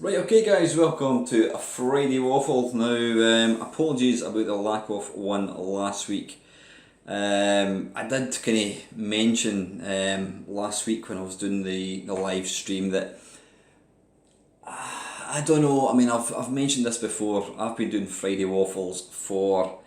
Right, okay guys, welcome to a Friday Waffle. Now, apologies about the lack of one last week. I did kind of mention last week when I was doing the live stream that, I don't know, I mean I've mentioned this before, I've been doing Friday Waffles for,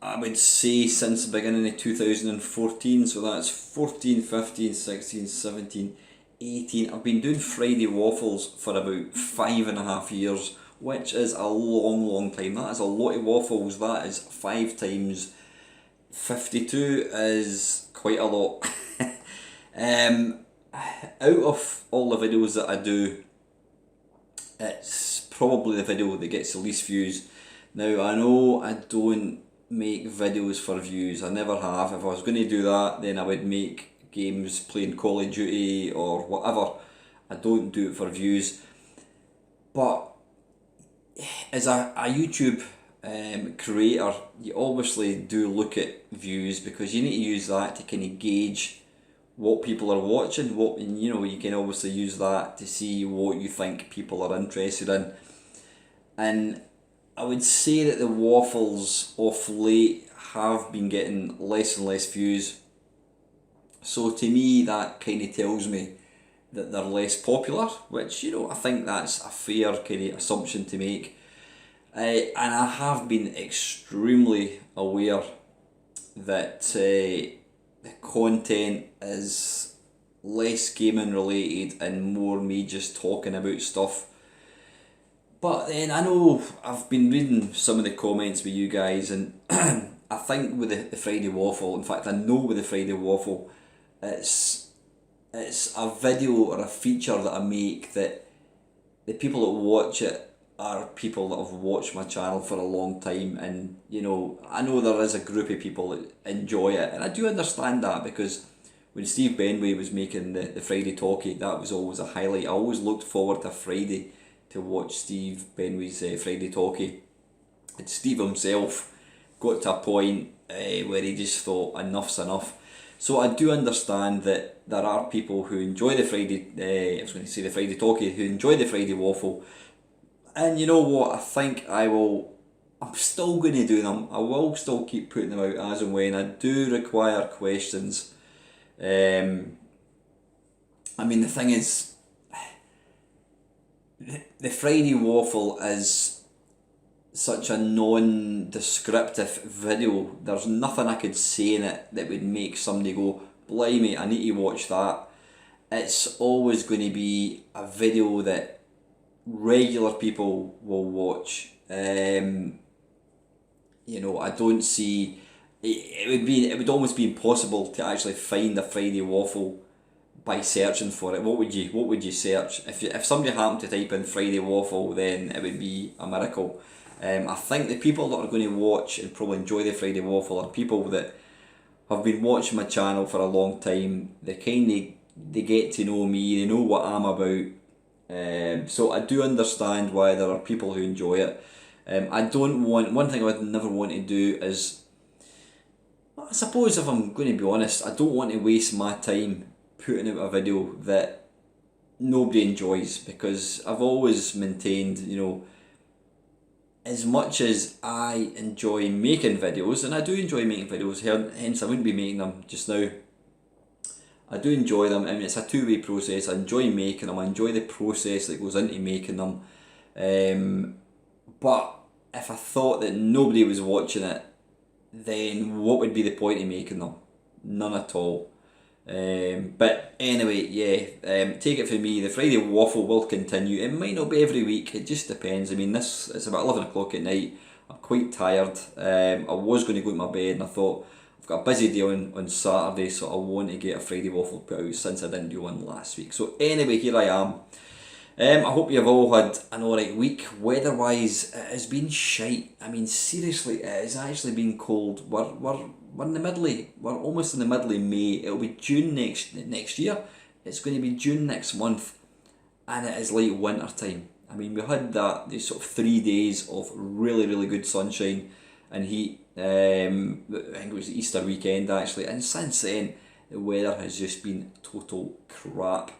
I would say since the beginning of 2014, so that's 14, 15, 16, 17, 18. I've been doing Friday Waffles for about 5.5 years, which is a long time. That is a lot of waffles. That is 5 times 52 is quite a lot. Out of all the videos that I do, it's probably the video that gets the least views. Now I know I don't make videos for views, I never have. If I was going to do that, then I would make games playing Call of Duty or whatever. I don't do it for views. But as a YouTube creator, you obviously do look at views because you need to use that to kind of gauge what people are watching. And you can obviously use that to see what you think people are interested in. And I would say that the waffles of late have been getting less and less views. So to me, that kind of tells me that they're less popular, which, I think that's a fair kind of assumption to make. And I have been extremely aware that the content is less gaming related and more me just talking about stuff. But then I know I've been reading some of the comments with you guys, and I think with the Friday Waffle, in fact I know with the Friday Waffle, it's a video or a feature that I make that the people that watch it are people that have watched my channel for a long time, and I know there is a group of people that enjoy it, and I do understand that, because when Steve Benway was making the Friday Talkie, that was always a highlight. I always looked forward to Friday to watch Steve Benway's Friday Talkie. And Steve himself got to a point where he just thought enough's enough. So I do understand that there are people who enjoy the Friday, I was going to say the Friday Talkie, who enjoy the Friday Waffle. And you know what, I think I'm still going to do them. I will still keep putting them out as and when. I do require questions. I mean, the thing is, the Friday Waffle is such a non-descriptive video. There's nothing I could say in it that would make somebody go, blimey, I need to watch that. It's always going to be a video that regular people will watch. I don't see, it would almost be impossible to actually find a Friday Waffle by searching for it. What would you search? If somebody happened to type in Friday Waffle, then it would be a miracle. I think the people that are going to watch and probably enjoy the Friday Waffle are people that have been watching my channel for a long time. They get to know me, they know what I'm about. So I do understand why there are people who enjoy it. One thing I would never want to do is, I suppose if I'm going to be honest, I don't want to waste my time putting out a video that nobody enjoys, because I've always maintained, as much as I enjoy making videos, and I do enjoy making videos, hence I wouldn't be making them just now. I do enjoy them. I mean, it's a two-way process. I enjoy making them, I enjoy the process that goes into making them. But if I thought that nobody was watching it, then what would be the point of making them? None at all. But anyway, take it from me, the Friday Waffle will continue. It might not be every week, it just depends. I mean, it's about 11 o'clock at night, I'm quite tired. I was going to go to my bed, and I thought, I've got a busy day on Saturday, so I want to get a Friday Waffle put out since I didn't do one last week. So anyway, here I am. I hope you've all had an alright week. Weather-wise, it has been shite. I mean, seriously, it has actually been cold. We're in the middle of, we're almost in the middle of May. It'll be June next year. It's going to be June next month, and it is like winter time. I mean, we had these sort of 3 days of really good sunshine and heat. I think it was the Easter weekend actually, and since then the weather has just been total crap.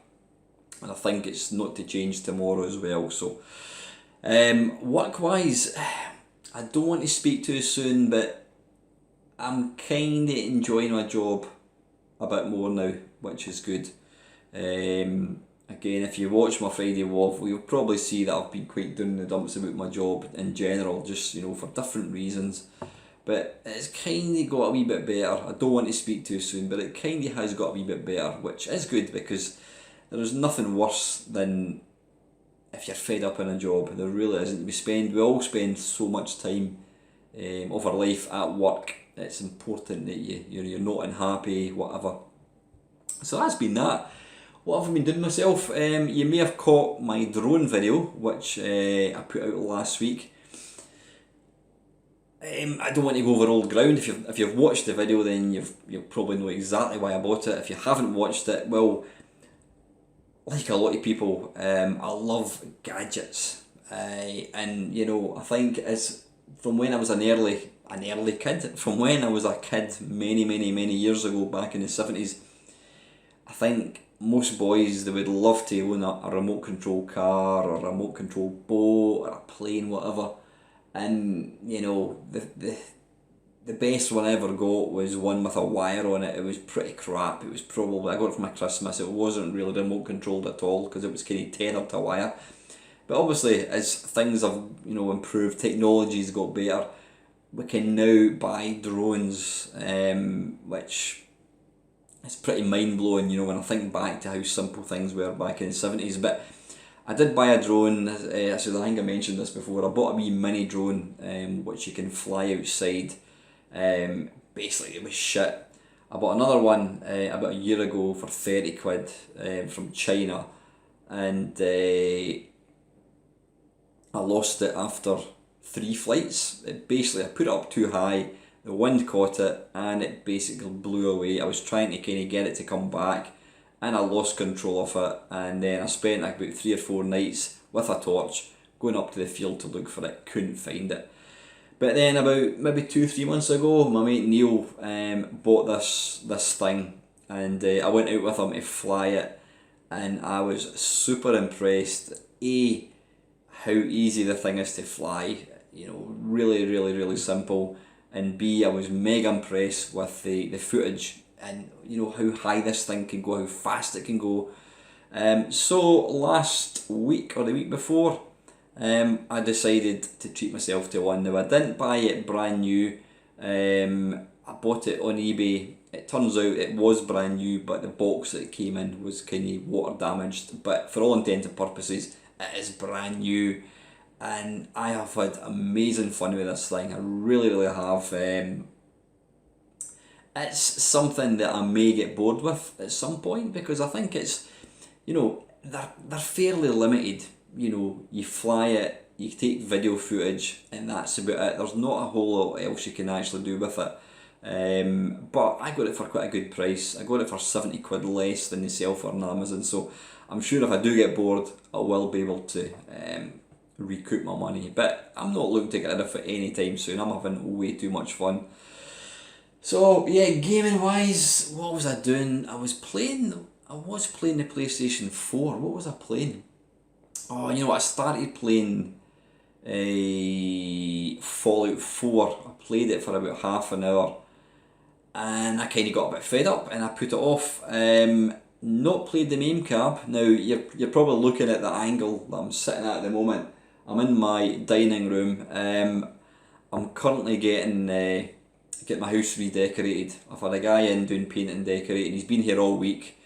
and I think it's not to change tomorrow as well. So work-wise, I don't want to speak too soon, but I'm kind of enjoying my job a bit more now, which is good. Again, if you watch my Friday Waffle, you'll probably see that I've been quite down in the dumps about my job in general, just, you know, for different reasons. But it's kind of got a wee bit better. I don't want to speak too soon, but it kind of has got a wee bit better, which is good, because there is nothing worse than if you're fed up in a job. There really isn't. We all spend so much time of our life at work. It's important that you're not unhappy, whatever. So that's been that. What have I been doing myself? You may have caught my drone video, which I put out last week. I don't want to go over old ground. If you've watched the video, then you'll probably know exactly why I bought it. If you haven't watched it, well, like a lot of people, I love gadgets, and you know, I think it's from when I was an early kid, from when I was a kid many years ago, back in the 70s. I think most boys, they would love to own a remote control car or a remote control boat or a plane, whatever. And you know, the best one I ever got was one with a wire on it. It was pretty crap. It was probably, I got it for my Christmas. It wasn't really remote controlled at all, because it was kind of tethered to wire. But obviously, as things have, you know, improved, technology's got better, we can now buy drones, which is pretty mind blowing, you know, when I think back to how simple things were back in the 70s. But I did buy a drone. I think I mentioned this before. I bought a wee mini drone, which you can fly outside. Basically it was shit. I bought another one about a year ago for 30 quid from China, and I lost it after 3 flights. I put it up too high, the wind caught it, and it basically blew away. I was trying to kind of get it to come back, and I lost control of it, and then I spent like about 3 or 4 nights with a torch going up to the field to look for it. Couldn't find it. But then about maybe 2-3 months ago, my mate Neil bought this thing, and I went out with him to fly it, and I was super impressed. A, how easy the thing is to fly, you know, really simple, and B, I was mega impressed with the footage, and you know how high this thing can go, how fast it can go. So last week or the week before, I decided to treat myself to one. Now, I didn't buy it brand new. I bought it on eBay. It turns out it was brand new, but the box that it came in was kind of water damaged. But for all intents and purposes, it is brand new, and I have had amazing fun with this thing. I really have. It's something that I may get bored with at some point, because I think it's, you know, they're fairly limited. You know, you fly it, you take video footage, and that's about it. There's not a whole lot else you can actually do with it. But I got it for quite a good price. I got it for 70 quid less than they sell for on Amazon, so I'm sure if I do get bored, I will be able to recoup my money. But I'm not looking to get rid of it anytime soon. I'm having way too much fun. So yeah, gaming wise, what was I doing? I was playing the PlayStation 4. What was I playing? Oh, you know what, I started playing Fallout 4. I played it for about half an hour, and I kind of got a bit fed up, and I put it off. Not played the main cab. Now, you're probably looking at the angle that I'm sitting at the moment. I'm in my dining room. I'm currently getting my house redecorated. I've had a guy in doing painting and decorating. He's been here all week.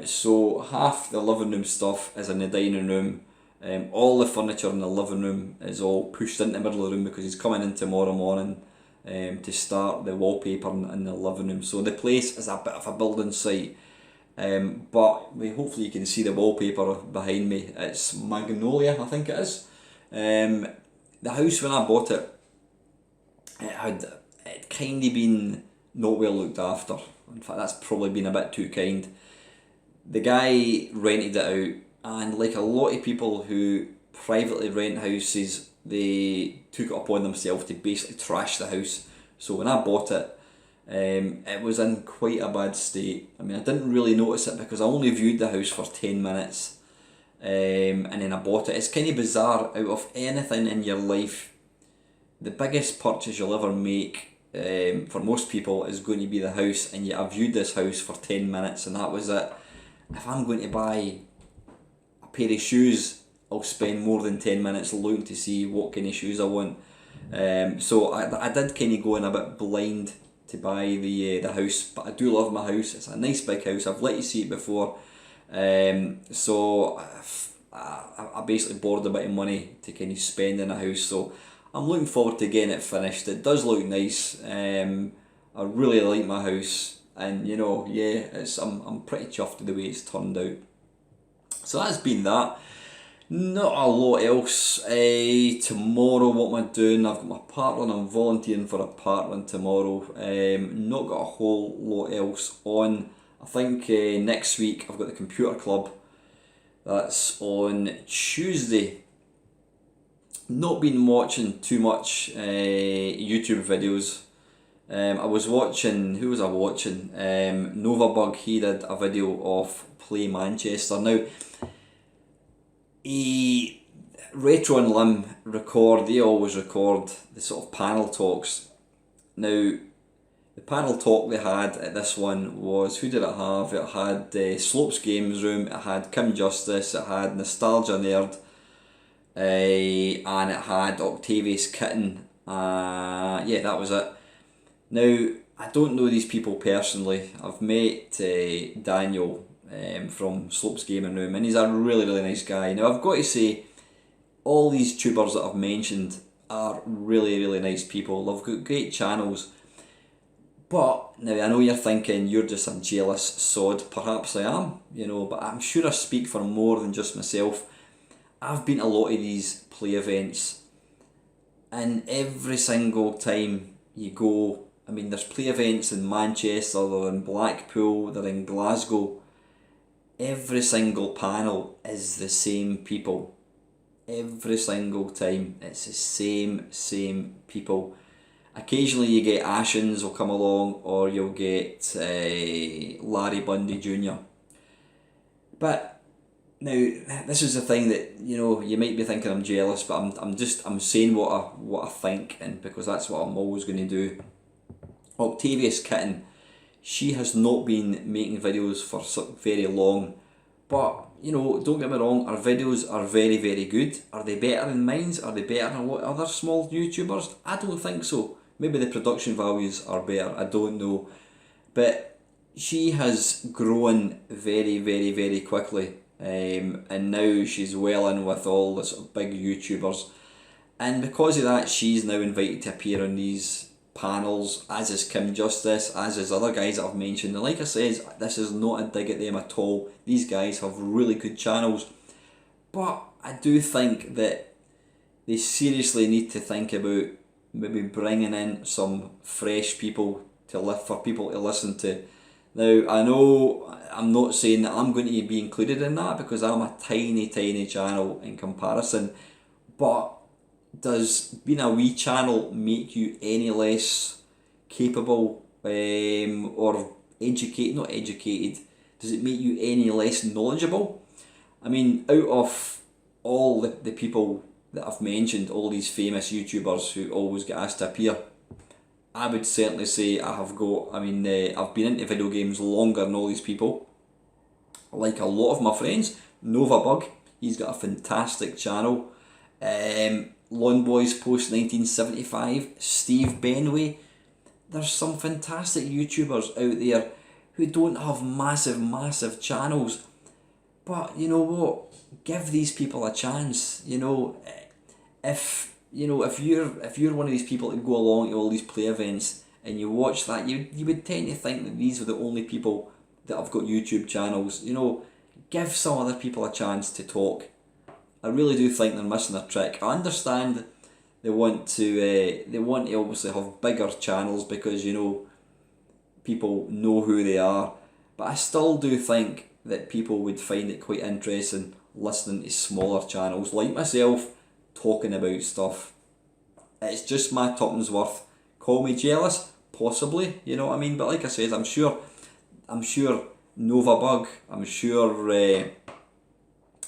So half the living room stuff is in the dining room. All the furniture in the living room is all pushed into the middle of the room, because he's coming in tomorrow morning to start the wallpaper in the living room. So the place is a bit of a building site, but hopefully you can see the wallpaper behind me. It's Magnolia, I think it is. The house, when I bought it, it kind of been not well looked after. In fact, that's probably been a bit too kind. The guy rented it out, and like a lot of people who privately rent houses, they took it upon themselves to basically trash the house. So when I bought it, It was in quite a bad state. I mean, I didn't really notice it because I only viewed the house for 10 minutes, and then I bought it. It's kind of bizarre. Out of anything in your life, the biggest purchase you'll ever make, for most people, is going to be the house, and yet I viewed this house for 10 minutes and that was it. If I'm going to buy a pair of shoes, I'll spend more than 10 minutes looking to see what kind of shoes I want. So I did kind of go in a bit blind to buy the house, but I do love my house. It's a nice big house. I've let you see it before. So I basically borrowed a bit of money to kind of spend in a house. So I'm looking forward to getting it finished. It does look nice. I really like my house, and you know, yeah, I'm pretty chuffed with the way it's turned out. So that's been that. Not a lot else. Tomorrow, what am I doing? I've got my parkrun. I'm volunteering for a parkrun tomorrow. Not got a whole lot else on. I think next week I've got the computer club. That's on Tuesday. Not been watching too much YouTube videos. I was watching, who was I watching? Novabug. He did a video of Play Manchester. Now, Retro and Lim they always record the sort of panel talks. Now, the panel talk they had at this one was, who did it have? It had Slopes Games Room, it had Kim Justice, it had Nostalgia Nerd, and it had Octavius Kitten. Yeah, that was it. Now, I don't know these people personally. I've met Daniel from Slopes Gaming Room, and he's a really, really nice guy. Now, I've got to say, all these tubers that I've mentioned are really, really nice people. They've got great channels. But, now I know you're thinking, you're just a jealous sod. Perhaps I am, you know, but I'm sure I speak for more than just myself. I've been to a lot of these play events, and every single time you go, I mean, there's play events in Manchester, they're in Blackpool, they're in Glasgow. Every single panel is the same people. Every single time, it's the same people. Occasionally you get Ashens will come along, or you'll get Larry Bundy Jr. But now, this is the thing that, you know, you might be thinking I'm jealous, but I'm saying what I think, and because that's what I'm always going to do. Octavius Kitten, she has not been making videos for very long, but you know, don't get me wrong, her videos are very, very good. Are they better than mine's? Are they better than a lot of other small YouTubers? I don't think so. Maybe the production values are better, I don't know. But she has grown very, very, very quickly. And now she's well in with all the sort of big YouTubers. And because of that, she's now invited to appear on these panels, as is Kim Justice, as is other guys that I've mentioned. And like I said, this is not a dig at them at all. These guys have really good channels. But I do think that they seriously need to think about maybe bringing in some fresh people for people to listen to. Now, I know I'm not saying that I'm going to be included in that, because I'm a tiny, tiny channel in comparison, but does being a wee channel make you any less capable, or not educated, does it make you any less knowledgeable? I mean, out of all the people that I've mentioned, all these famous YouTubers who always get asked to appear, I would certainly say I've been into video games longer than all these people. Like a lot of my friends, Novabug, he's got a fantastic channel. Lawn Boys Post 1975, Steve Benway. There's some fantastic YouTubers out there who don't have massive channels, but you know what? Give these people a chance. You know, if you're one of these people that go along to all these play events and you watch that, you would tend to think that these are the only people that have got YouTube channels. You know, give some other people a chance to talk. I really do think they're missing a trick. I understand they want to obviously have bigger channels because, you know, people know who they are, but I still do think that people would find it quite interesting listening to smaller channels like myself talking about stuff. It's just my tuppence worth. Call me jealous, possibly, you know what I mean? But like I said, I'm sure Novabug, I'm sure,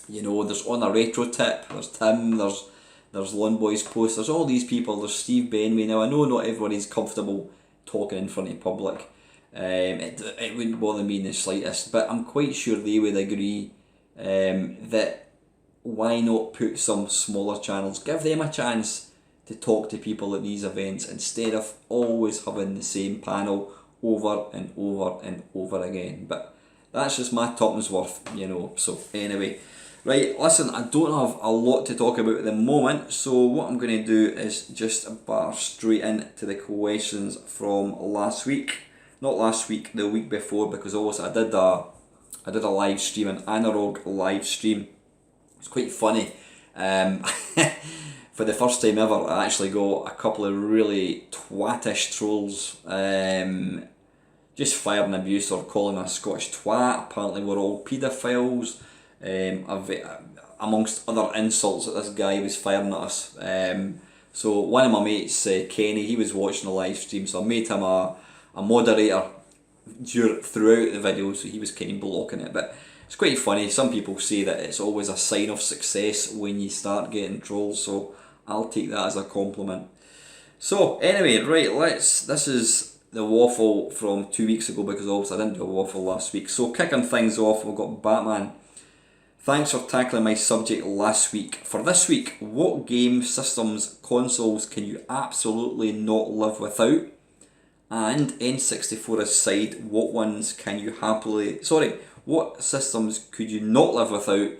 you know, there's On a Retro Tip, there's Tim, there's Lone Boys Post, there's all these people, there's Steve Benway. Now I know not everybody's comfortable talking in front of public, it wouldn't bother me in the slightest, but I'm quite sure they would agree that why not put some smaller channels, give them a chance to talk to people at these events instead of always having the same panel over and over and over again. But that's just my tuppence worth, you know. So anyway, right, listen, I don't have a lot to talk about at the moment, so what I'm going to do is just bar straight into the questions from last week. Not last week, the week before, because also I did a live stream, an analog live stream. It's quite funny. For the first time ever, I actually got a couple of really twatish trolls, just firing abuse or calling a Scottish twat. Apparently we're all paedophiles, amongst other insults that this guy was firing at us. So one of my mates, Kenny, he was watching the live stream, so I made him a moderator throughout the video, so he was kind of blocking it. But it's quite funny. Some people say that it's always a sign of success when you start getting trolls, so I'll take that as a compliment. So anyway, right, this is the waffle from 2 weeks ago, because obviously I didn't do a waffle last week. So kicking things off, we've got Batman. Thanks for tackling my subject last week. For this week, what game systems, consoles can you absolutely not live without? And N64 aside, what ones can you happily... what systems could you not live without?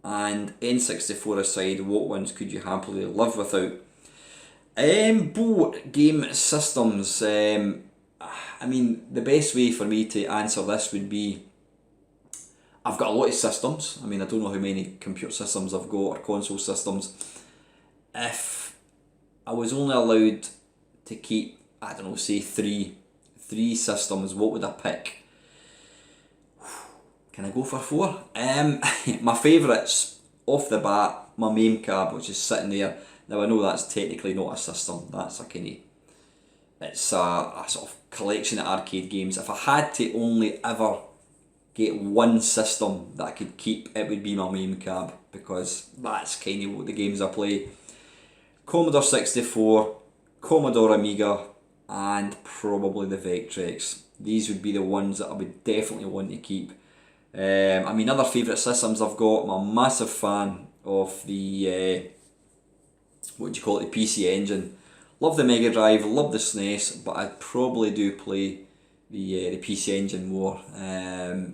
And N64 aside, what ones could you happily live without? Both game systems. I mean, the best way for me to answer this would be, I've got a lot of systems. I mean, I don't know how many computer systems I've got or console systems. If I was only allowed to keep, I don't know, say three systems, what would I pick? Can I go for 4? My favourites, off the bat, my main cab, which is sitting there. Now I know that's technically not a system, that's a kind of, it's a sort of collection of arcade games. If I had to only ever get one system that I could keep, it would be my main cab, because that's kind of what the games I play. Commodore 64, Commodore Amiga, and probably the Vectrex. These would be the ones that I would definitely want to keep. I mean, other favourite systems I've got, I'm a massive fan of the, what do you call it, the PC Engine. Love the Mega Drive, love the SNES, but I'd probably do play the PC Engine more.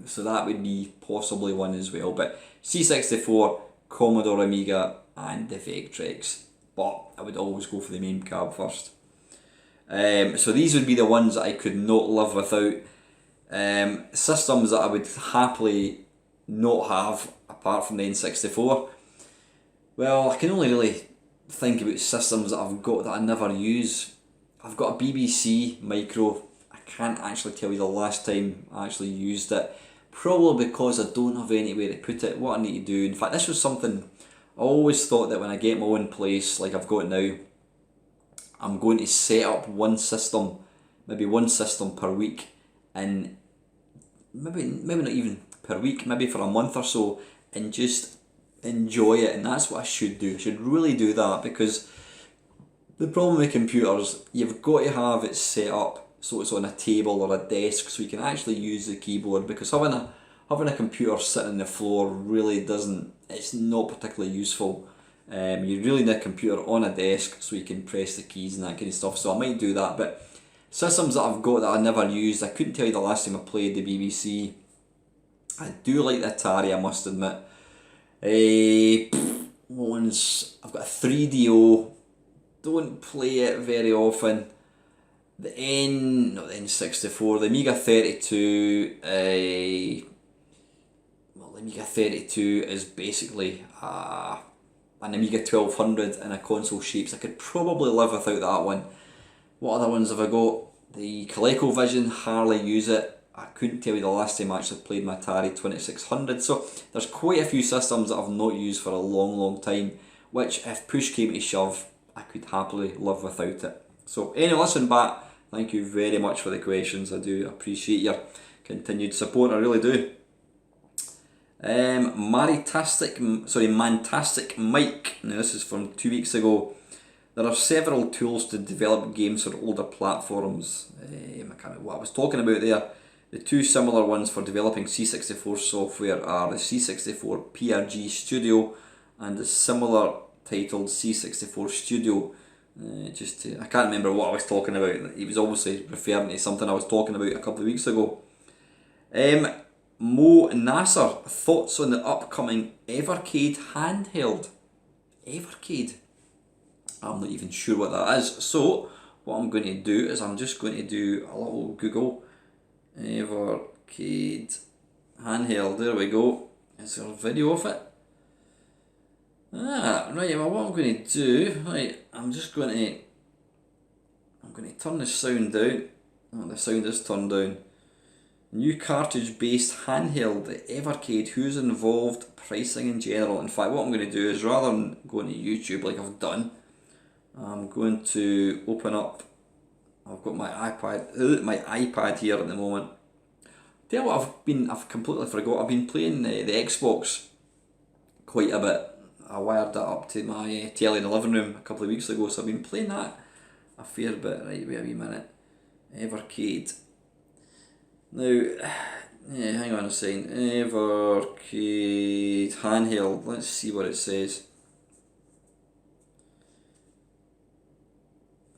So that would be possibly one as well. But C64, Commodore Amiga, and the Vectrex. But I would always go for the main cab first. So these would be the ones that I could not live without. Systems that I would happily not have apart from the N64. Well, I can only really think about systems that I've got that I never use. I've got a BBC Micro. I can't actually tell you the last time I actually used it. Probably because I don't have anywhere to put it. What I need to do, in fact, this was something I always thought that when I get my own place like I've got now, I'm going to set up one system, maybe one system per week, and maybe not even per week, maybe for a month or so, and just enjoy it. And that's what I should do. I should really do that, because the problem with computers, you've got to have it set up so it's on a table or a desk so you can actually use the keyboard, because having a computer sitting on the floor really doesn't, it's not particularly useful. You really need a computer on a desk so you can press the keys and that kind of stuff, so I might do that. But systems that I've got that I never used, I couldn't tell you the last time I played the BBC. I do like the Atari, I must admit. Ones, I've got a 3DO, don't play it very often. The N64, the Amiga 32, the Amiga 32 is basically an Amiga 1200 in a console shape, so I could probably live without that one. What other ones have I got? The ColecoVision, hardly use it. I couldn't tell you the last time I actually played my Atari 2600, so there's quite a few systems that I've not used for a long time, which if push came to shove, I could happily live without it. So anyway, listen back, thank Thank you very much for the questions. I do appreciate your continued support. I really do. Mantastic Mike. Now this is from 2 weeks ago. There are several tools to develop games for older platforms. I can't remember what I was talking about there. The two similar ones for developing C64 software are the C64 PRG Studio and the similar titled C64 Studio. I can't remember what I was talking about. He was obviously referring to something I was talking about a couple of weeks ago. Mo Nasser, thoughts on the upcoming Evercade handheld? Evercade? I'm not even sure what that is. So what I'm going to do is I'm just going to do a little Google. Evercade handheld, there we go. Is there a video of it? Right, well what I'm going to do, I'm going to turn the sound down. Oh, the sound is turned down. New cartridge based handheld, the Evercade, who's involved, pricing in general. In fact, what I'm going to do is, rather than going to YouTube like I've done, I'm going to open up, I've got my iPad here at the moment. Tell you what I've completely forgot, I've been playing the Xbox quite a bit. I wired that up to my telly in the living room a couple of weeks ago, so I've been playing that a fair bit. Right, wait a wee minute. Evercade. Now, hang on a second. Evercade handheld. Let's see what it says.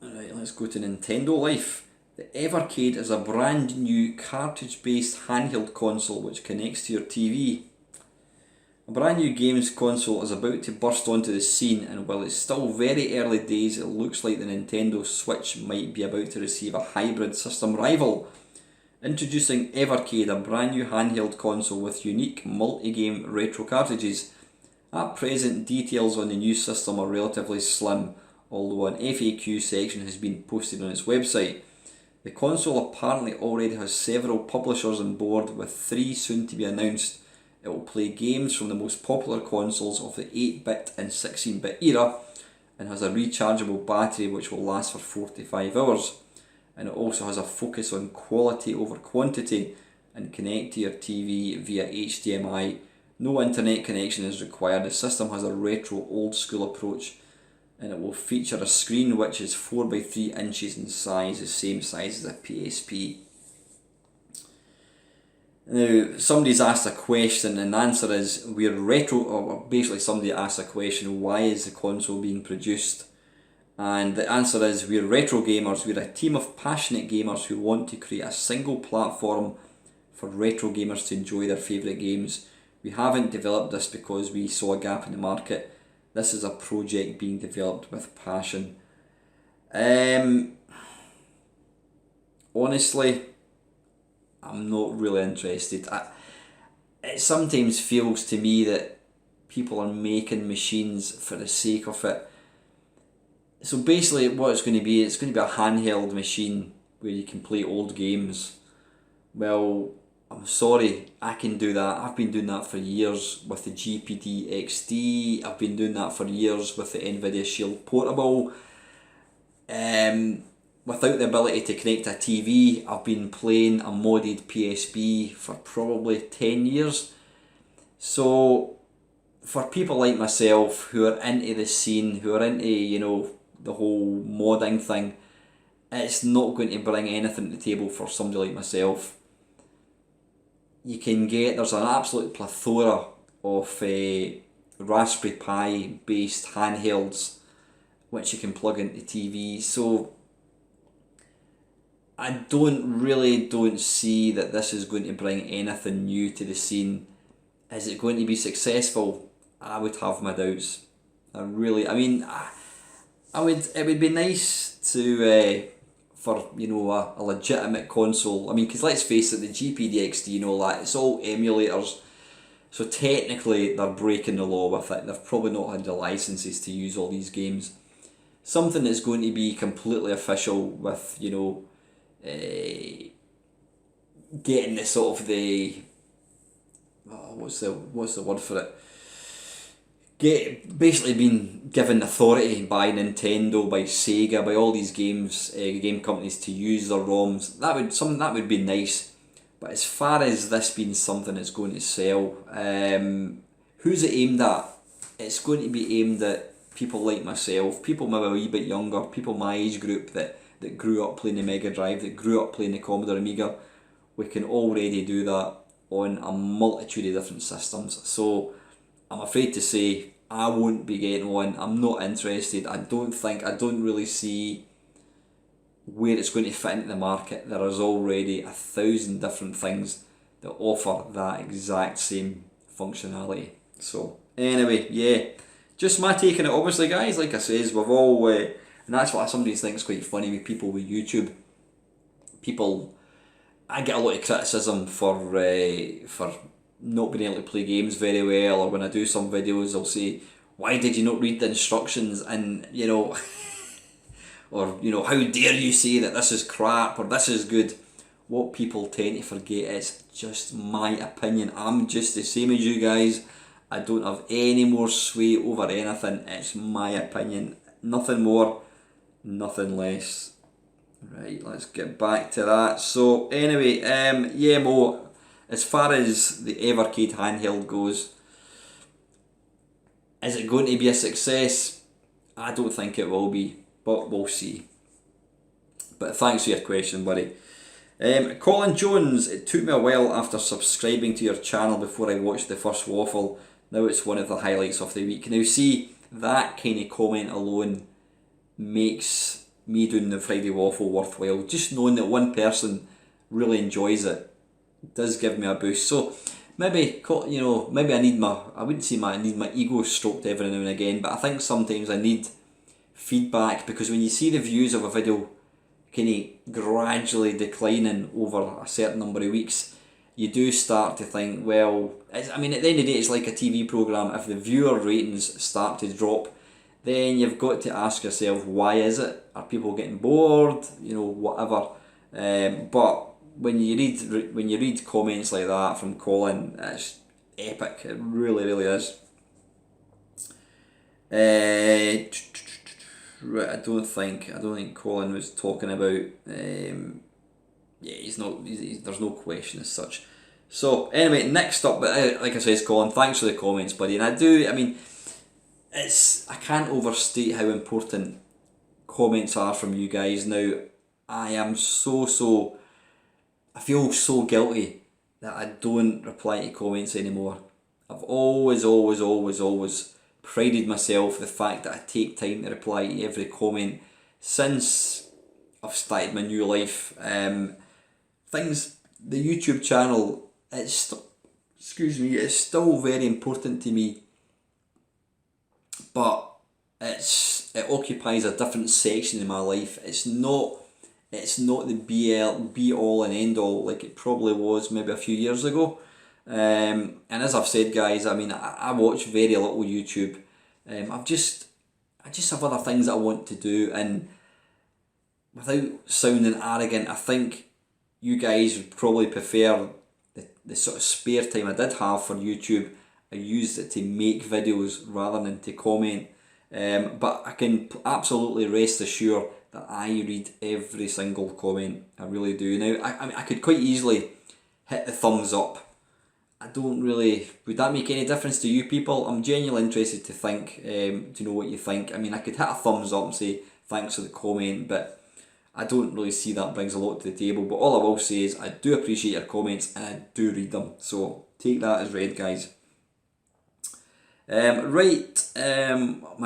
Alright, let's go to Nintendo Life. The Evercade is a brand new cartridge-based handheld console which connects to your TV. A brand new games console is about to burst onto the scene, and while it's still very early days, it looks like the Nintendo Switch might be about to receive a hybrid system rival. Introducing Evercade, a brand new handheld console with unique multi-game retro cartridges. At present, details on the new system are relatively slim, although an FAQ section has been posted on its website. The console apparently already has several publishers on board, with 3 soon to be announced. It will play games from the most popular consoles of the 8-bit and 16-bit era, and has a rechargeable battery which will last for 45 hours. And it also has a focus on quality over quantity, and connect to your TV via HDMI. No internet connection is required. The system has a retro old school approach, and it will feature a screen which is 4 by 3 inches in size, the same size as a PSP. Now, somebody's asked a question, and the answer is, basically somebody asked a question, why is the console being produced? And the answer is, we're retro gamers. We're a team of passionate gamers who want to create a single platform for retro gamers to enjoy their favourite games. We haven't developed this because we saw a gap in the market. This is a project being developed with passion. Honestly, I'm not really interested. It sometimes feels to me that people are making machines for the sake of it. So basically what it's going to be a handheld machine where you can play old games. Well, I'm sorry, I can do that. I've been doing that for years with the GPD XD. I've been doing that for years with the Nvidia Shield Portable. Without the ability to connect a TV, I've been playing a modded PSP for probably 10 years. So for people like myself who are into the scene, who are into, the whole modding thing, it's not going to bring anything to the table for somebody like myself. There's an absolute plethora of Raspberry Pi based handhelds which you can plug into TV, so I don't see that this is going to bring anything new to the scene. Is it going to be successful? I would have my doubts. It would be nice to for a legitimate console. Because let's face it, the GPD XD and all that, it's all emulators, so technically they're breaking the law with it. They've probably not had the licenses to use all these games. Something that's going to be completely official with getting the sort of the what's the word for it? basically been given authority by Nintendo, by Sega, by all these game companies to use their ROMs. That would be nice. But as far as this being something that's going to sell, who's it aimed at? It's going to be aimed at people like myself, people maybe a wee bit younger, people my age group that grew up playing the Mega Drive, that grew up playing the Commodore Amiga. We can already do that on a multitude of different systems. So I'm afraid to say I won't be getting one. I'm not interested. I don't really see where it's going to fit into the market. There is already 1,000 different things that offer that exact same functionality. So anyway, yeah, just my take on it. Obviously, guys, like I says, we've all, and that's what somebody thinks quite funny with people with YouTube. People, I get a lot of criticism for not being able to play games very well, or when I do some videos, they'll say, "Why did you not read the instructions?" And or how dare you say that this is crap or this is good. What people tend to forget is just my opinion. I'm just the same as you guys. I don't have any more sway over anything. It's my opinion. Nothing more, nothing less. Right, let's get back to that. So anyway, yeah, Mo, as far as the Evercade handheld goes, is it going to be a success? I don't think it will be, but we'll see. But thanks for your question, buddy. Colin Jones, it took me a while after subscribing to your channel before I watched the first waffle. Now it's one of the highlights of the week. Now see, that kind of comment alone makes me doing the Friday Waffle worthwhile. Just knowing that one person really enjoys it does give me a boost. So maybe maybe I wouldn't say I need my ego stroked every now and again, but I think sometimes I need feedback, because when you see the views of a video kind of gradually declining over a certain number of weeks, you do start to think, well, at the end of the day, it's like a TV programme. If the viewer ratings start to drop, then you've got to ask yourself, why is it? Are people getting bored? Whatever. But when you read comments like that from Colin, it's epic. It really, really is. I don't think Colin was talking about. Yeah, he's not. There's no question as such. So anyway, next up, like I said, Colin, thanks for the comments, buddy. And I can't overstate how important comments are from you guys. Now, I am I feel so guilty that I don't reply to comments anymore. I've always prided myself the fact that I take time to reply to every comment since I've started my new life. The YouTube channel, it's still very important to me, but it occupies a different section in my life. It's not the be all and end all like it probably was maybe a few years ago. And as I've said, guys, I watch very little YouTube. I just have other things that I want to do, and without sounding arrogant, I think you guys would probably prefer the sort of spare time I did have for YouTube. I used it to make videos rather than to comment. But I can absolutely rest assured that I read every single comment. I really do. Now, I could quite easily hit the thumbs up. Would that make any difference to you people? I'm genuinely interested to know what you think. I could hit a thumbs up and say thanks for the comment, but I don't really see that brings a lot to the table. But all I will say is I do appreciate your comments and I do read them. So take that as read, guys. My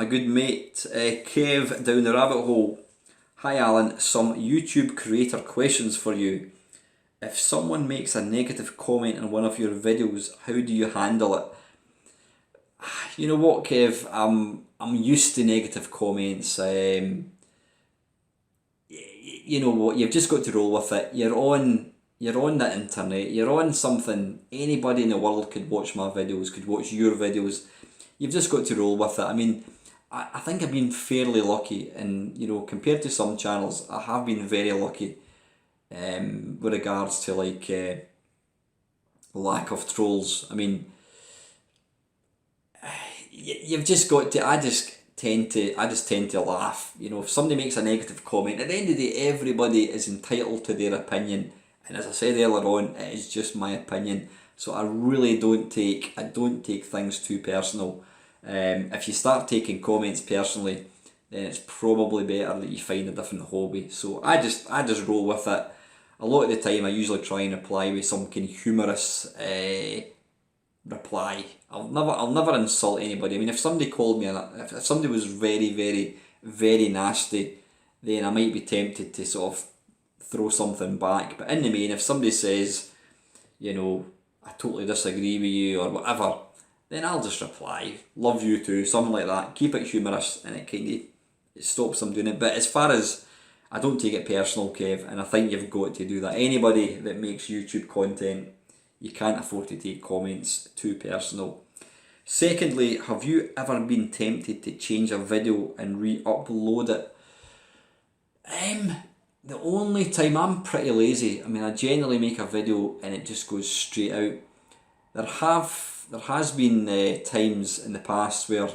good mate Kev down the rabbit hole. Hi Alan, some YouTube creator questions for you. If someone makes a negative comment on one of your videos, how do you handle it? You know what, Kev? I'm used to negative comments. You know what? You've just got to roll with it. You're on the internet. You're on something. Anybody in the world could watch my videos. Could watch your videos. You've just got to roll with it. I think I've been fairly lucky, and compared to some channels, I have been very lucky. With regards to lack of trolls. you've just got to. I just tend to laugh. You know, if somebody makes a negative comment, at the end of the day, everybody is entitled to their opinion. And as I said earlier on, it is just my opinion. So I really don't take things too personal. If you start taking comments personally, then it's probably better that you find a different hobby. So I just roll with it. A lot of the time, I usually try and reply with some kind of humorous reply. I'll never insult anybody. I mean, if somebody called me, if somebody was very, very, very nasty, then I might be tempted to sort of throw something back. But in the main, if somebody says, you know, I totally disagree with you or whatever, then I'll just reply, love you too, something like that. Keep it humorous, and it stops them doing it. But as far as, I don't take it personal, Kev, and I think you've got to do that. Anybody that makes YouTube content, you can't afford to take comments too personal. Secondly, have you ever been tempted to change a video and re-upload it? The only time, I'm pretty lazy. I mean, I generally make a video and it just goes straight out. There has been times in the past where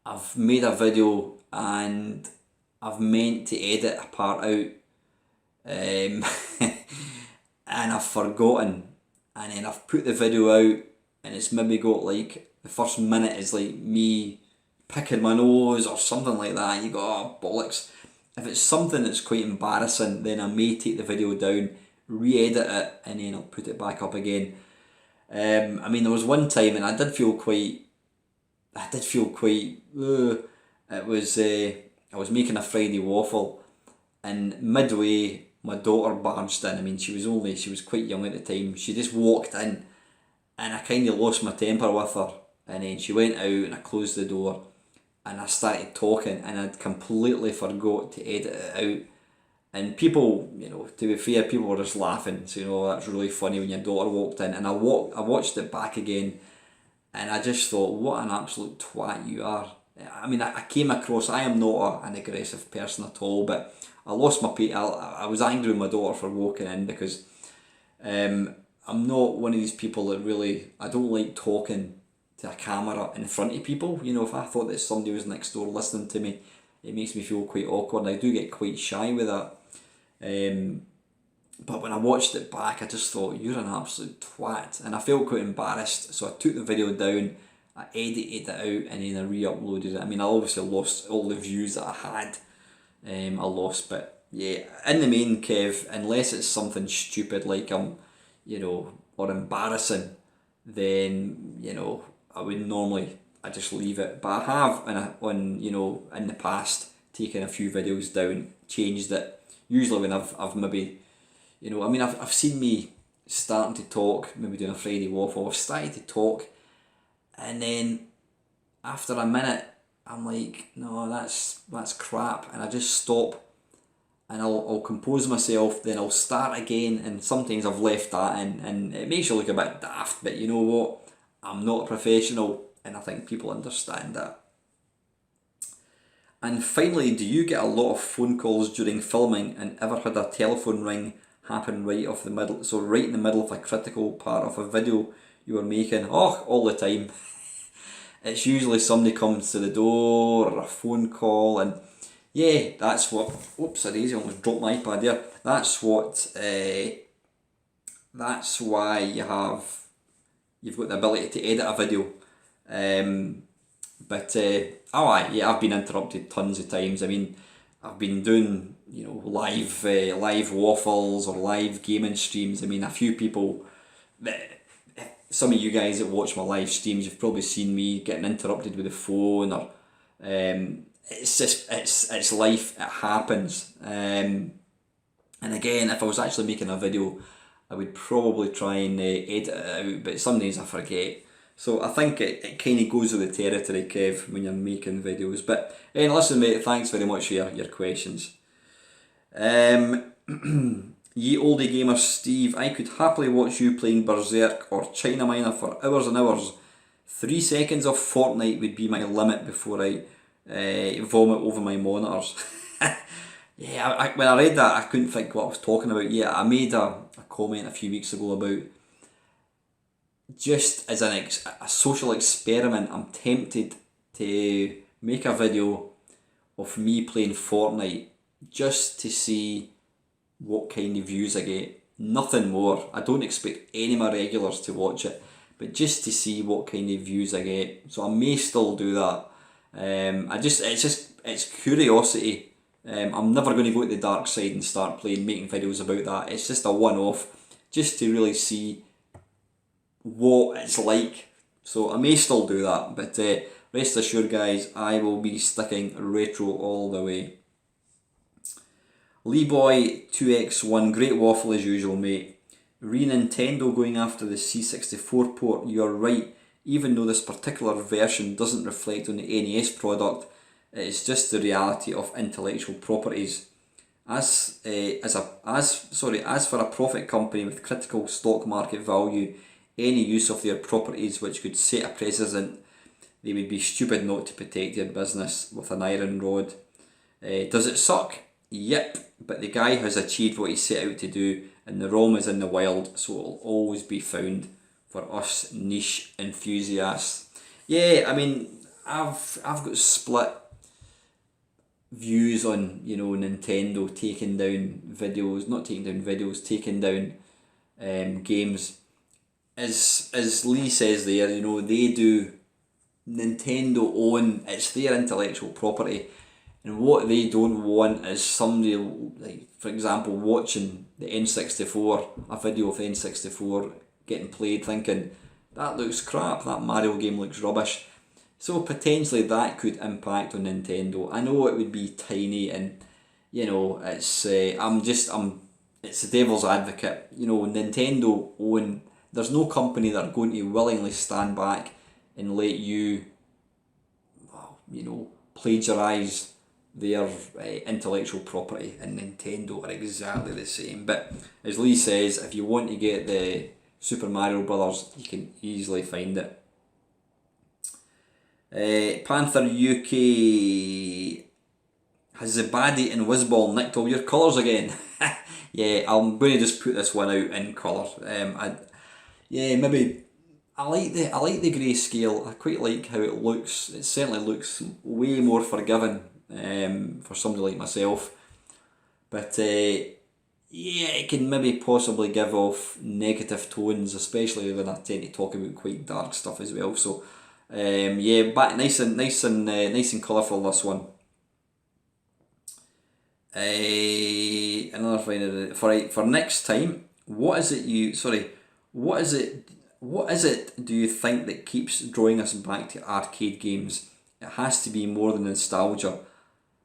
I've made a video and I've meant to edit a part out, and I've forgotten, and then I've put the video out and it's maybe got like, the first minute is like me picking my nose or something like that, and you go, oh bollocks. If it's something that's quite embarrassing, then I may take the video down, re-edit it, and then I'll put it back up again. I mean, there was one time, and I did feel quite, it was, I was making a Friday Waffle, and midway, my daughter barged in. I mean, she was quite young at the time. She just walked in, and I kind of lost my temper with her, and then she went out, and I closed the door, and I started talking, and I'd completely forgot to edit it out. And people, you know, to be fair, people were just laughing, so, you know, that's really funny when your daughter walked in. And I watched it back again, and I just thought, what an absolute twat you are. I mean, I came across, I am not an aggressive person at all, but I lost my peace. I was angry with my daughter for walking in, because I'm not one of these people that really, I don't like talking to a camera in front of people. You know, if I thought that somebody was next door listening to me, it makes me feel quite awkward, and I do get quite shy with that. But when I watched it back, I just thought, you're an absolute twat, and I felt quite embarrassed. So I took the video down, I edited it out, and then I re-uploaded it. I mean, I obviously lost all the views that I had. I lost, but yeah, in the main, Kev, unless it's something stupid like you know, or embarrassing, then, you know, I just leave it. But I have, you know, in the past, taken a few videos down, changed it. Usually when I've maybe, you know, I mean, I've seen me starting to talk, maybe doing a Friday Waffle, I've started to talk, and then after a minute, I'm like, no, that's crap, and I just stop, and I'll compose myself, then I'll start again, and sometimes I've left that in, and it makes you look a bit daft, but you know what, I'm not a professional, and I think people understand that. And finally, do you get a lot of phone calls during filming, and ever had a telephone ring happen right in the middle of a critical part of a video you were making? Oh, all the time. It's usually somebody comes to the door or a phone call, and yeah, that's what, oops, I almost dropped my iPad there. That's why you've got the ability to edit a video. I've been interrupted tons of times. I mean, I've been doing, you know, live waffles or live gaming streams. I mean, a few people, some of you guys that watch my live streams, you've probably seen me getting interrupted with the phone, or it's just, it's life, it happens. And again, if I was actually making a video, I would probably try and edit it out, but some days I forget. So I think it kind of goes with the territory, Kev, when you're making videos. But listen, mate, thanks very much for your questions. Ye oldie gamer Steve, I could happily watch you playing Berserk or China Miner for hours and hours. 3 seconds of Fortnite would be my limit before I vomit over my monitors. Yeah, when I read that, I couldn't think what I was talking about. Yeah, I made a comment a few weeks ago about just as a social experiment, I'm tempted to make a video of me playing Fortnite just to see what kind of views I get. Nothing more. I don't expect any of my regulars to watch it, but just to see what kind of views I get. So I may still do that. It's curiosity. I'm never going to go to the dark side and start making videos about that. It's just a one-off, just to really see what it's like. So I may still do that, but rest assured guys, I will be sticking retro all the way. Leeboy2x1, great waffle as usual mate. Nintendo going after the C64 port, you're right, even though this particular version doesn't reflect on the NES product, it's just the reality of intellectual properties. As for a profit company with critical stock market value, any use of their properties which could set a precedent, they would be stupid not to protect their business with an iron rod. Does it suck? Yep, but the guy has achieved what he set out to do, and the ROM is in the wild, so it'll always be found for us niche enthusiasts. Yeah, I mean, I've got split views on, Nintendo taking down videos, not taking down videos, taking down games. As Lee says there, they do, Nintendo own, it's their intellectual property, and what they don't want is somebody, like, for example, watching the N64, a video of N64 getting played, thinking, that looks crap, that Mario game looks rubbish. So potentially that could impact on Nintendo. I know it would be tiny, and it's it's the devil's advocate. Nintendo own. There's no company that are going to willingly stand back and let you, plagiarise their intellectual property, and Nintendo are exactly the same. But as Lee says, if you want to get the Super Mario Brothers, you can easily find it. Panther UK, has the baddie in Whizball nicked all your colours again? Yeah, I'm going to just put this one out in colour. Maybe I like the grayscale. I quite like how it looks. It certainly looks way more forgiving for somebody like myself. But it can maybe possibly give off negative tones, especially when I tend to talk about quite dark stuff as well. So but nice and colourful, this one. Another thing for next time. What is it do you think that keeps drawing us back to arcade games? It has to be more than nostalgia.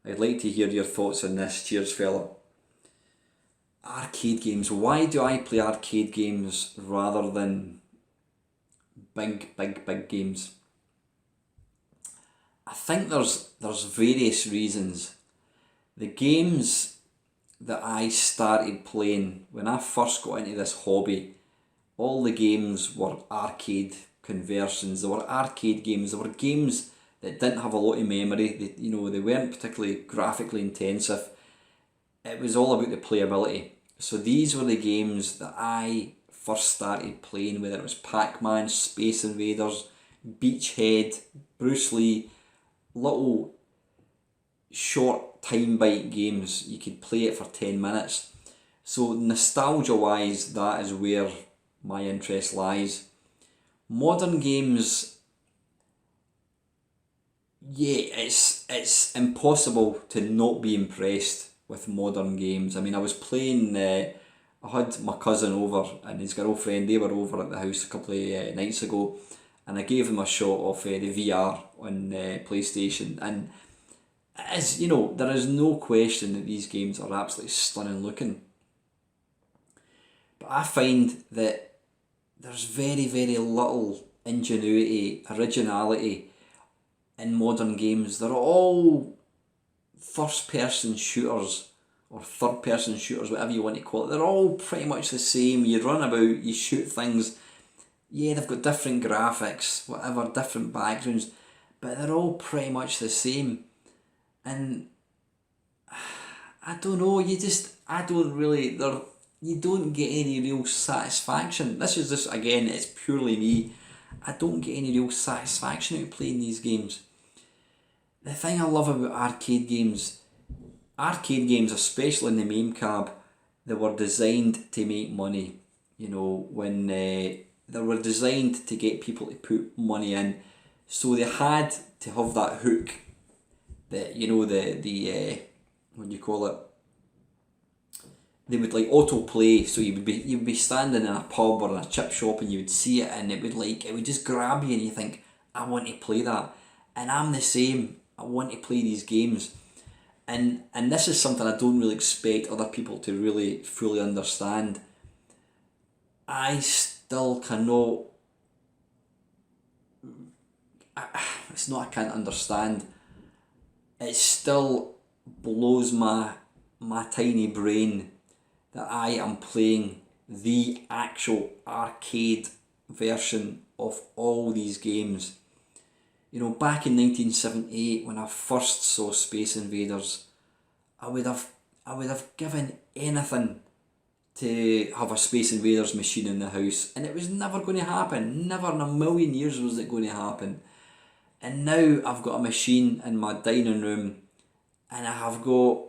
I'd like to hear your thoughts on this. Cheers, fella. Arcade games. Why do I play arcade games rather than big games? I think there's various reasons. The games that I started playing when I first got into this hobby, all the games were arcade conversions. They were arcade games. They were games that didn't have a lot of memory. They weren't particularly graphically intensive. It was all about the playability. So these were the games that I first started playing, whether it was Pac-Man, Space Invaders, Beachhead, Bruce Lee, little short time bite games. You could play it for 10 minutes. So nostalgia wise, that is where my interest lies. Modern games, it's impossible to not be impressed with modern games. I mean, I was playing, I had my cousin over and his girlfriend, they were over at the house a couple of nights ago, and I gave them a shot of the VR on PlayStation, and as there is no question that these games are absolutely stunning looking. But I find that there's very, very little ingenuity, originality in modern games. They're all first-person shooters or third-person shooters, whatever you want to call it. They're all pretty much the same. You run about, you shoot things. Yeah, they've got different graphics, whatever, different backgrounds, but they're all pretty much the same. And I don't know, I don't really, you don't get any real satisfaction. This is just, again, it's purely me. I don't get any real satisfaction out of playing these games. The thing I love about arcade games, especially in the MAME cab, they were designed to make money. You know, when they were designed to get people to put money in, so they had to have that hook. That, you know, what do you call it? They would like autoplay, so you would be standing in a pub or in a chip shop and you would see it, and it would just grab you and you think, I want to play that. And I'm the same. I want to play these games. And this is something I don't really expect other people to really fully understand. I still cannot. It's not I can't understand. It still blows my tiny brain that I am playing the actual arcade version of all these games. You know, back in 1978, when I first saw Space Invaders, I would have given anything to have a Space Invaders machine in the house, and it was never going to happen. Never in a million years was it going to happen. And now I've got a machine in my dining room, and I have got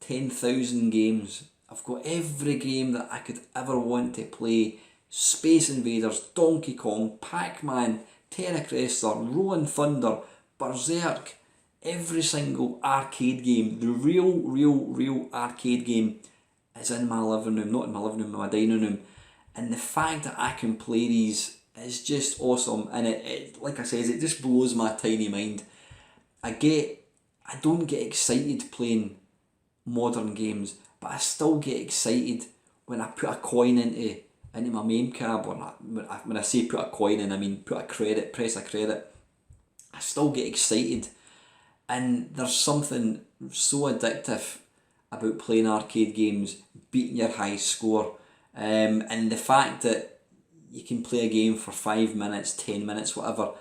10,000 games. I've got every game that I could ever want to play. Space Invaders, Donkey Kong, Pac-Man, Terra Cresta, Rolling Thunder, Berserk. Every single arcade game, the real arcade game, is in my living room. Not in my living room, in my dining room. And the fact that I can play these is just awesome. And it like I said, it just blows my tiny mind. I don't get excited playing modern games, but I still get excited when I put a coin into my MAME cab, or when I say put a coin in, I mean press a credit. I still get excited, and there's something so addictive about playing arcade games, beating your high score, and the fact that you can play a game for 5 minutes, 10 minutes, whatever.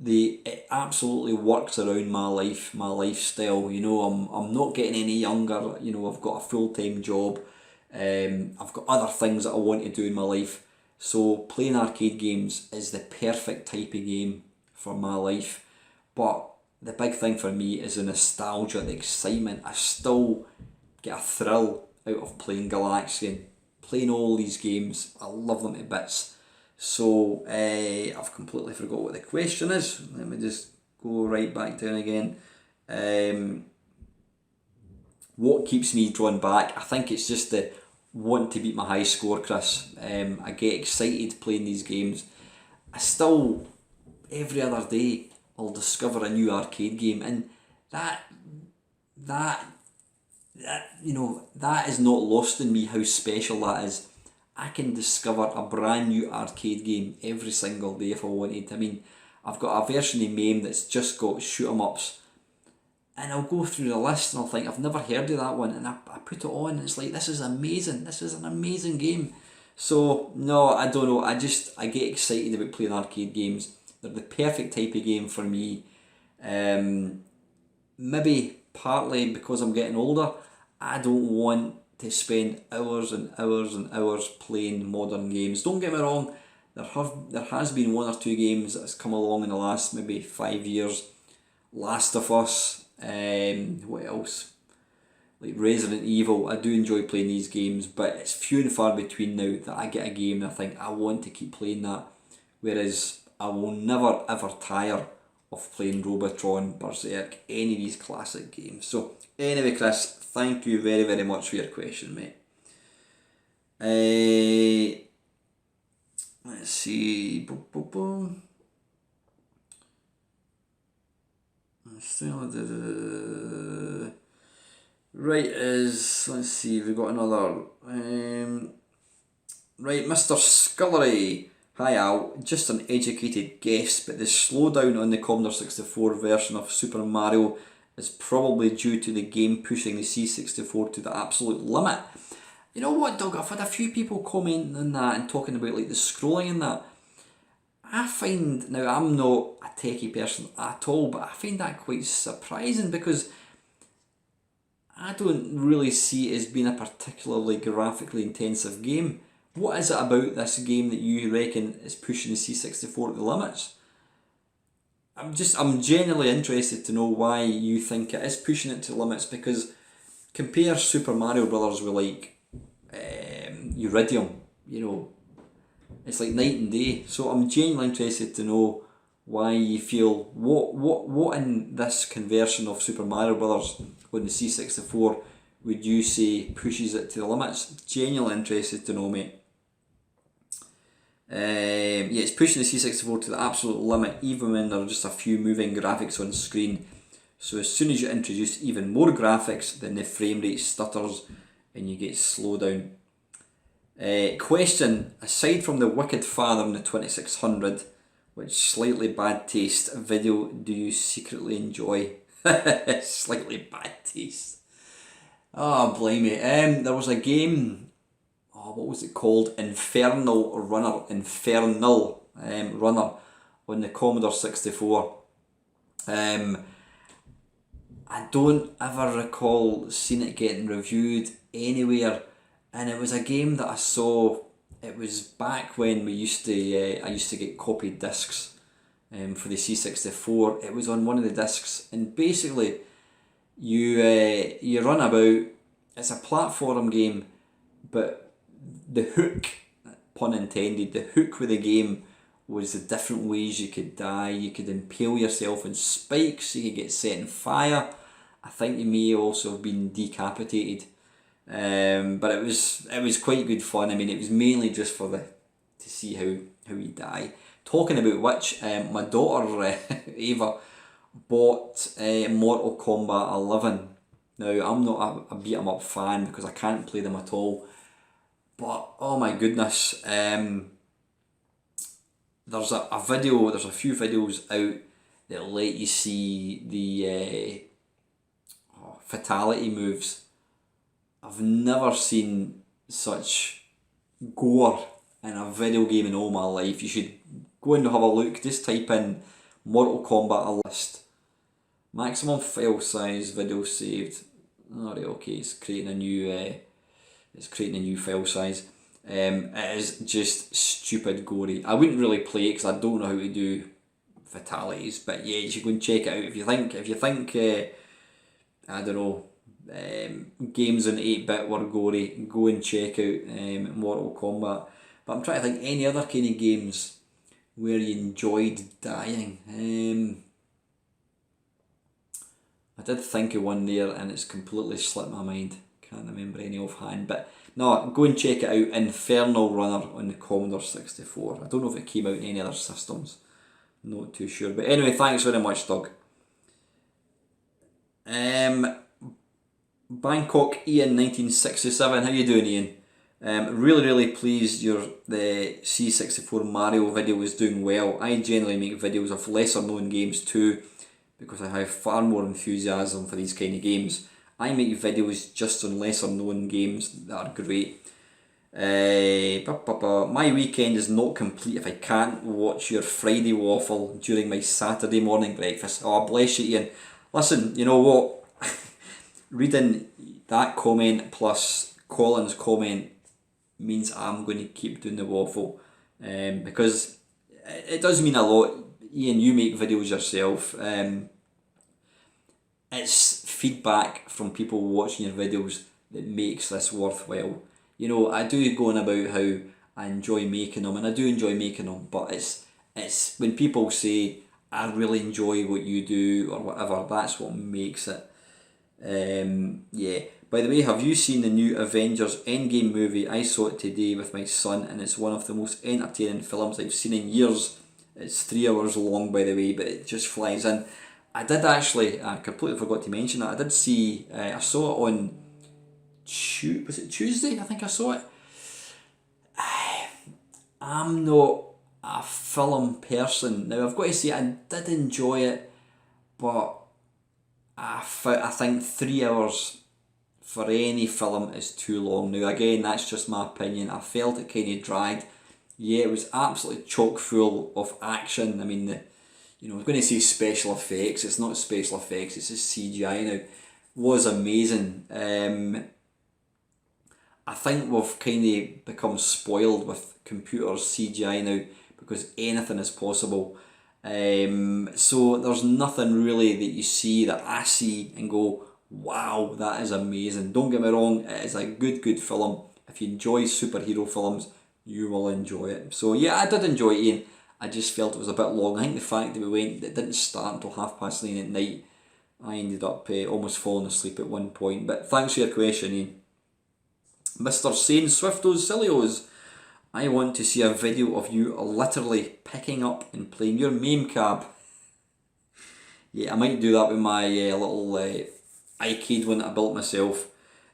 It absolutely works around my lifestyle. You know, I'm not getting any younger. You know, I've got a full-time job. I've got other things that I want to do in my life. So playing arcade games is the perfect type of game for my life. But the big thing for me is the nostalgia, the excitement. I still get a thrill out of playing Galaxian, playing all these games. I love them to bits. So I've completely forgot what the question is. Let me just go right back down again. What keeps me drawn back? I think it's just the want to beat my high score, Chris. I get excited playing these games. I still, every other day, I'll discover a new arcade game, and that you know, that is not lost in me how special that is. I can discover a brand new arcade game every single day if I wanted. I mean, I've got a version of MAME that's just got shoot 'em ups, and I'll go through the list and I'll think, I've never heard of that one, and I put it on and it's like, this is amazing, this is an amazing game. So no, I don't know, I get excited about playing arcade games. They're the perfect type of game for me. Maybe partly because I'm getting older, I don't want to spend hours and hours and hours playing modern games. Don't get me wrong, there has been one or two games that's come along in the last maybe 5 years. Last of Us, what else? Like Resident Evil. I do enjoy playing these games, but it's few and far between now that I get a game and I think I want to keep playing that. Whereas I will never ever tire of playing Robotron, Berserk, any of these classic games. So anyway, Chris, thank you very, very much for your question, mate. Let's see. Right, let's see, we've got another. Right, Mr. Scullery. Hi Al, just an educated guess, but the slowdown on the Commodore 64 version of Super Mario is probably due to the game pushing the C64 to the absolute limit. You know what, Doug, I've had a few people commenting on that and talking about like the scrolling and that. I find, now I'm not a techie person at all, but I find that quite surprising because I don't really see it as being a particularly graphically intensive game. What is it about this game that you reckon is pushing the C64 to the limits? I'm genuinely interested to know why you think it is pushing it to the limits, because compare Super Mario Brothers with like Iridium, you know, it's like night and day. So I'm genuinely interested to know why you feel what in this conversion of Super Mario Brothers on the C64 would you say pushes it to the limits? Genuinely interested to know, mate. Yeah, it's pushing the C64 to the absolute limit, even when there are just a few moving graphics on screen. So as soon as you introduce even more graphics, then the frame rate stutters and you get slowed down. Question: aside from the Wicked Father in the 2600, which slightly bad taste video do you secretly enjoy? Slightly bad taste. Oh, blimey. There was a game, what was it called? Infernal Runner on the Commodore 64. I don't ever recall seeing it getting reviewed anywhere, and it was a game that I saw. It was back when I used to get copied discs for the C64. It was on one of the discs, and basically you run about. It's a platform game, but the hook, pun intended, the hook with the game was the different ways you could die. You could impale yourself in spikes, you could get set on fire. I think you may also have been decapitated. But it was quite good fun. I mean, it was mainly just for to see how you die. Talking about which, my daughter Ava bought Mortal Kombat 11. Now, I'm not a beat 'em up fan because I can't play them at all. But oh my goodness, there's a video. There's a few videos out that let you see the fatality moves. I've never seen such gore in a video game in all my life. You should go and have a look. Just type in Mortal Kombat a list. Maximum file size, video saved. Alright, okay, it's creating a new file size. It is just stupid gory. I wouldn't really play it because I don't know how to do fatalities, but yeah, you should go and check it out. If you think I don't know, games in 8-bit were gory, go and check out Mortal Kombat. But I'm trying to think any other kind of games where you enjoyed dying. I did think of one there and it's completely slipped my mind. Can't remember any offhand, but no, go and check it out. Infernal Runner on the Commodore 64. I don't know if it came out in any other systems. Not too sure. But anyway, thanks very much, Doug. Bangkok Ian 1967. How you doing, Ian? Really pleased the C64 Mario video is doing well. I generally make videos of lesser known games too, because I have far more enthusiasm for these kind of games. I make videos just on lesser known games that are great. My weekend is not complete if I can't watch your Friday Waffle during my Saturday morning breakfast. Oh, bless you, Ian. Listen, you know what? Reading that comment plus Colin's comment means I'm going to keep doing the waffle, because it does mean a lot. Ian, you make videos yourself. It's feedback from people watching your videos that makes this worthwhile. You know, I do go on about how I enjoy making them, and I do enjoy making them, but it's when people say, I really enjoy what you do, or whatever, that's what makes it. Yeah. By the way, have you seen the new Avengers Endgame movie? I saw it today with my son, and it's one of the most entertaining films I've seen in years. It's 3 hours long, by the way, but it just flies in. I did actually, I completely forgot to mention that. I did see, I saw it on, was it Tuesday? I think I saw it. I'm not a film person. Now, I've got to say, I did enjoy it, but I think 3 hours for any film is too long. Now, again, that's just my opinion. I felt it kind of dragged. Yeah, it was absolutely chock full of action. I mean, I was going to say special effects. It's not special effects, it's just CGI now. was amazing. I think we've kind of become spoiled with computers, CGI now, because anything is possible. So there's nothing really that you see that I see and go, wow, that is amazing. Don't get me wrong, it is a good film. If you enjoy superhero films, you will enjoy it. So yeah, I did enjoy it, Ian. I just felt it was a bit long. I think the fact that it didn't start until 9:30 at night, I ended up almost falling asleep at one point. But thanks for your question, Ian. Mr. Sane Swiftos Silios, I want to see a video of you literally picking up and playing your meme cab. Yeah, I might do that with my little iCade one that I built myself.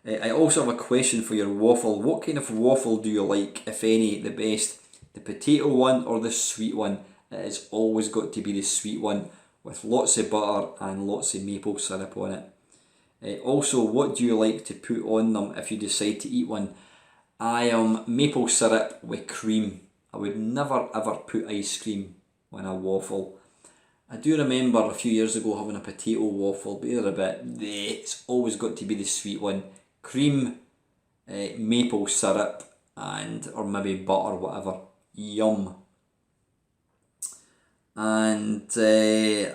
I also have a question for your waffle. What kind of waffle do you like, if any, the best? The potato one or the sweet one? It has always got to be the sweet one with lots of butter and lots of maple syrup on it. Also, what do you like to put on them if you decide to eat one? I am maple syrup with cream. I would never ever put ice cream on a waffle. I do remember a few years ago having a potato waffle, but they're a bit, it's always got to be the sweet one. Cream, maple syrup, and or maybe butter, whatever. Yum. And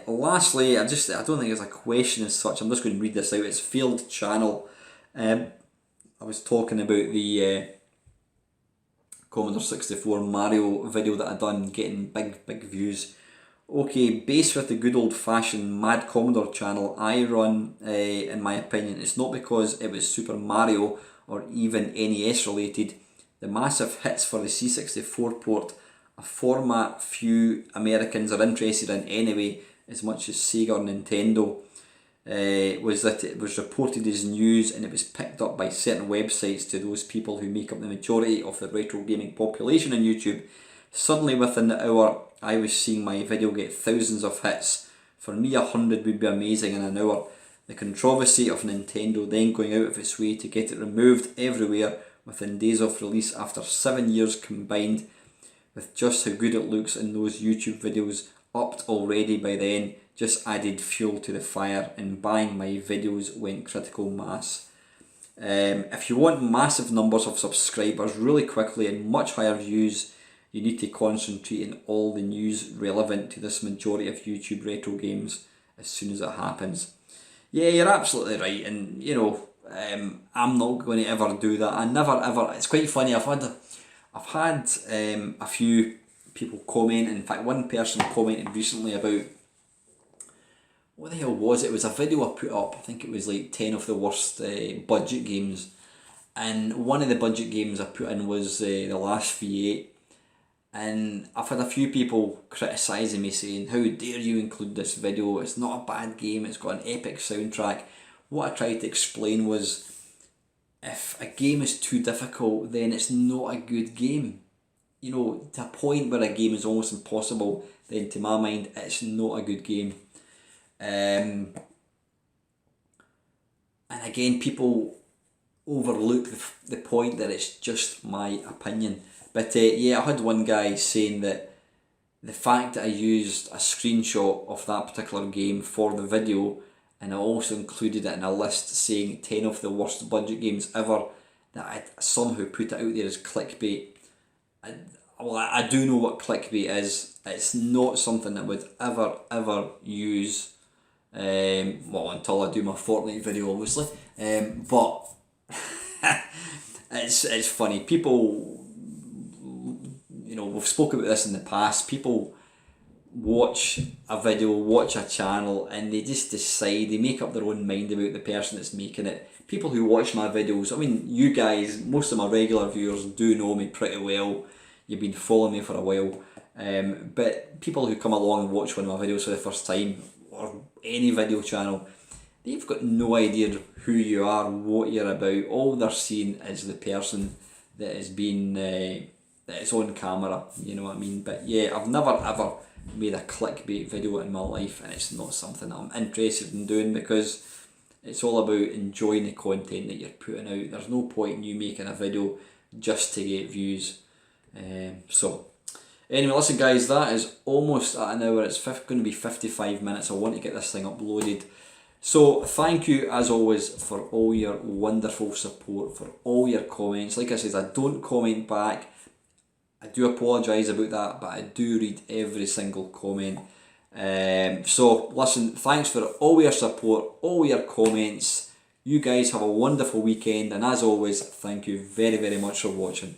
lastly, I don't think it's a question as such. I'm just going to read this out. It's failed channel. I was talking about the Commodore 64 Mario video that I done, getting big views. Okay, based with the good old fashioned Mad Commodore channel I run, in my opinion, it's not because it was Super Mario or even NES related. The massive hits for the C64 port, a format few Americans are interested in anyway, as much as Sega or Nintendo, was that it was reported as news and it was picked up by certain websites to those people who make up the majority of the retro gaming population on YouTube. Suddenly within the hour, I was seeing my video get thousands of hits. For me, 100 would be amazing in an hour. The controversy of Nintendo then going out of its way to get it removed everywhere within days of release after 7 years combined with just how good it looks in those YouTube videos upped already by then, just added fuel to the fire and buying my videos went critical mass. If you want massive numbers of subscribers really quickly and much higher views, you need to concentrate on all the news relevant to this majority of YouTube retro games as soon as it happens. Yeah, you're absolutely right, and you know, I'm not going to ever do that. I never ever. It's quite funny. I've had a few people comment. In fact, one person commented recently about, what the hell was it? It was a video I put up. I think it was like 10 of the worst budget games, and one of the budget games I put in was The Last V8. And I've had a few people criticising me, saying, how dare you include this video, it's not a bad game, it's got an epic soundtrack. What I tried to explain was, if a game is too difficult, then it's not a good game. You know, to a point where a game is almost impossible, then to my mind, it's not a good game. And again, people overlook the point that it's just my opinion. But yeah, I had one guy saying that the fact that I used a screenshot of that particular game for the video, and I also included it in a list saying 10 of the worst budget games ever, that I somehow put it out there as clickbait. I do know what clickbait is. It's not something that I would ever use, well, until I do my Fortnite video, obviously. But it's funny. People, you know, we've spoken about this in the past. People watch a video, watch a channel, and they just decide, they make up their own mind about the person that's making it. People who watch my videos, I mean, you guys, most of my regular viewers do know me pretty well. You've been following me for a while. But people who come along and watch one of my videos for the first time, or any video channel, they've got no idea who you are, what you're about. All they're seeing is the person that is being that is on camera, you know what I mean? But yeah, I've never ever made a clickbait video in my life, and it's not something that I'm interested in doing, because it's all about enjoying the content that you're putting out. There's no point in you making a video just to get views. So anyway, listen guys, that is almost at an hour. It's going to be 55 minutes. I want to get this thing uploaded. So thank you as always for all your wonderful support, for all your comments. Like I said, I don't comment back. I do apologise about that, but I do read every single comment. So listen, thanks for all your support, all your comments. You guys have a wonderful weekend, and as always, thank you very, very much for watching.